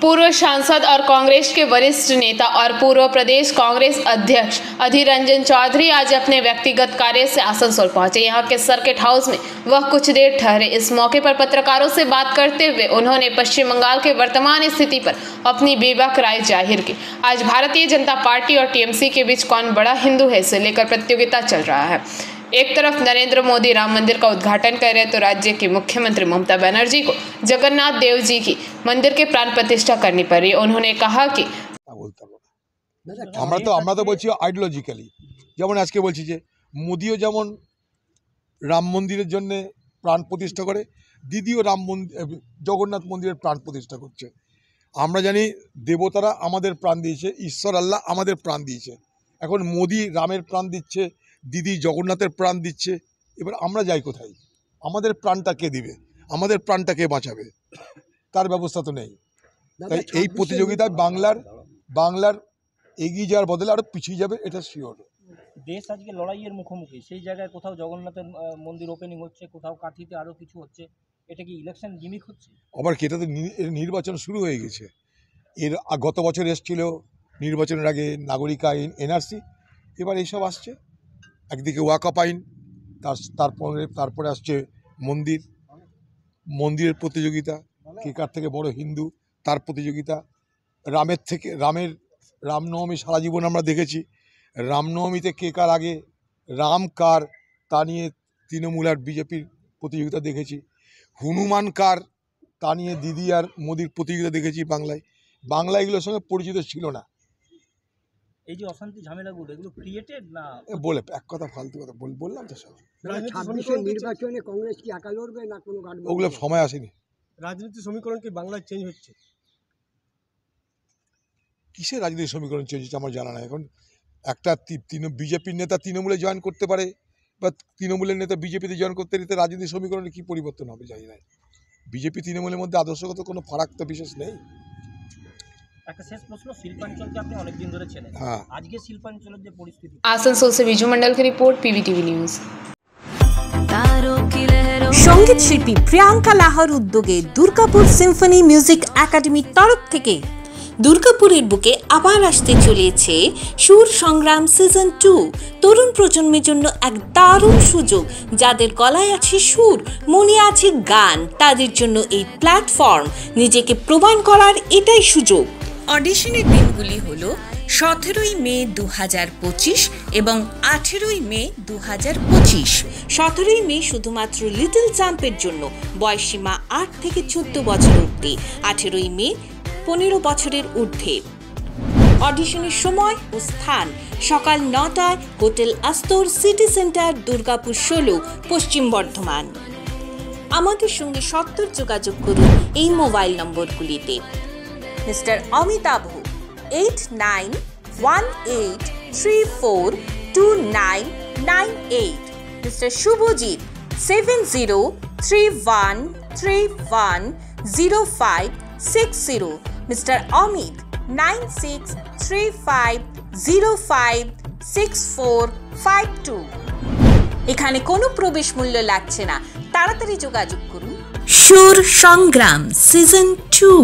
पूर्व सांसद और कांग्रेस के वरिष्ठ नेता और पूर्व प्रदेश कांग्रेस अध्यक्ष अधीर रंजन चौधरी आज अपने व्यक्तिगत कार्य से आसनसोल पहुंचे। यहां के सर्किट हाउस में वह कुछ देर ठहरे। इस मौके पर पत्रकारों से बात करते हुए उन्होंने पश्चिम बंगाल के वर्तमान स्थिति पर अपनी बेबाक राय जाहिर की। आज भारतीय जनता पार्टी और टीएमसी के बीच कौन बड़ा हिंदू है इसे लेकर प्रतियोगिता चल रहा है। एक तरफ नरेंद्र मोदी राम मंदिर का उद्घाटन कर रहे तो राज्य की मुख्यमंत्री ममता बनर्जी को जगन्नाथ देव जी की मंदिर के प्राण प्रतिष्ठा करनी पड़ी। उन्होंने कहा कि আমরা তো বলছি আইডিওলজিক্যালি, যেমন আজকে বলছি যে মোদিও যেমন রাম মন্দিরের জন্য প্রাণ প্রতিষ্ঠা করে, দিদিও জগন্নাথ মন্দিরের প্রাণ প্রতিষ্ঠা করছে। আমরা জানি দেবতারা আমাদের প্রাণ দিয়েছে, ঈশ্বর আল্লাহ আমাদের প্রাণ দিয়েছে। এখন মোদি রামের প্রাণ দিচ্ছে, দিদি জগন্নাথের প্রাণ দিচ্ছে। এবার আমরা যাই কোথায়? আমাদের প্রাণটা কে দিবে, আমাদের প্রাণটা কে বাঁচাবে, তার ব্যবস্থা তো নেই। তাই এই প্রতিযোগিতায় বাংলার এগিয়ে যাওয়ার বদলে আরও পিছিয়ে যাবে, এটা শিওর। দেশ আজকে লড়াইয়ের মুখোমুখি, সেই জায়গায় কোথাও জগন্নাথের মন্দির ওপেনিং হচ্ছে, কোথাও কাঠিতে আরও কিছু হচ্ছে। এটা কি ইলেকশন গিমিক হচ্ছে? আবার কি, এটা তো নির্বাচন শুরু হয়ে গেছে। এর গত বছর এসেছিল নির্বাচনের আগে নাগরিক আইন, এনআরসি, এবার এইসব আসছে। একদিকে ওয়াকআপ আইন, তারপরে আসছে মন্দিরের প্রতিযোগিতা, কে কার থেকে বড় হিন্দু তার প্রতিযোগিতা। রামনবমী সারা জীবন আমরা দেখেছি, রামনবমীতে কে কার আগে, রাম কার তা নিয়ে তৃণমূল আর বিজেপির প্রতিযোগিতা দেখেছি। হনুমান কার তা নিয়ে দিদি আর মোদির প্রতিযোগিতা দেখেছি। বাংলা এগুলোর সঙ্গে পরিচিত ছিল না। এই যে অশান্তি ঝামেলাগুলো, এগুলো ক্রিয়েটেড না? বলে এক কথা ফালতু কথা বললাম তো সব। নির্বাচনে কংগ্রেস কি একা লড়বে না কোনো গাঠবন্ধন? ওগুলো সময় আসেনি। রাজনীতি সমীকরণ কি বাংলায় চেঞ্জ হচ্ছে? কিসের রাজনীতি সমীকরণ চেঞ্জ হচ্ছে আমার জানা নাই। এখন একটা বিজেপির নেতা তৃণমূলে জয়েন করতে পারে, বা তৃণমূলের নেতা বিজেপিতে জয়েন করতে নিতে রাজনীতি সমীকরণে কী পরিবর্তন হবে জানি না। বিজেপি তৃণমূলের মধ্যে আদর্শগত কোনো ফারাক তো বিশেষ নেই। একটা শেষ প্রশ্ন, শিল্পাঞ্চলকে আপনি অনেকদিন ধরে ছিলেন, আজকে শিল্পাঞ্চলের যে পরিস্থিতি। आसनसोल से विजू मंडल की रिपोर्ट, पीवीटीवी न्यूज। সঙ্গীত শিল্পী প্রিয়াঙ্কা লাহার উদ্যোগে দুর্গাপুর সিম্ফনি মিউজিক একাডেমির তরফ থেকে দুর্গাপুরের বুকে আবার আসতে চলেছে সুর সংগ্রাম সিজন 2। তরুণ প্রজন্মের জন্য এক দারুণ সুযোগ। যাদের গলায় আছে সুর, মনে আছে গান, তাদের জন্য এই প্ল্যাটফর্ম। নিজেকে প্রমাণ করার এটাই সুযোগ। অডিশনের দিনগুলি হলো 17ই মে 2025 এবং 18ই মে 2025। 17ই মে শুধুমাত্র লিটল চ্যাম্পের জন্য, বয়সীমা 8 থেকে 14 বছর অবধি। 18ই মে 15 বছরের ঊর্ধ্বে। অডিশনের সময় ও স্থান সকাল 9টায়, hotel Astor, city centre, Durgapur 16, Paschim Bardhaman. আমাদের সঙ্গে সত্তর যোগাযোগ করুন এই মোবাইল নম্বরগুলিতে। Mister Amitabh 8918342998, mister Subhajit 7031310560, mister Amit 9635056452। এখানে কোনো প্রবেশ মূল্য লাগছে না, তাড়াতাড়ি যোগাযোগ করুন। সুর সংগ্রাম সিজন 2।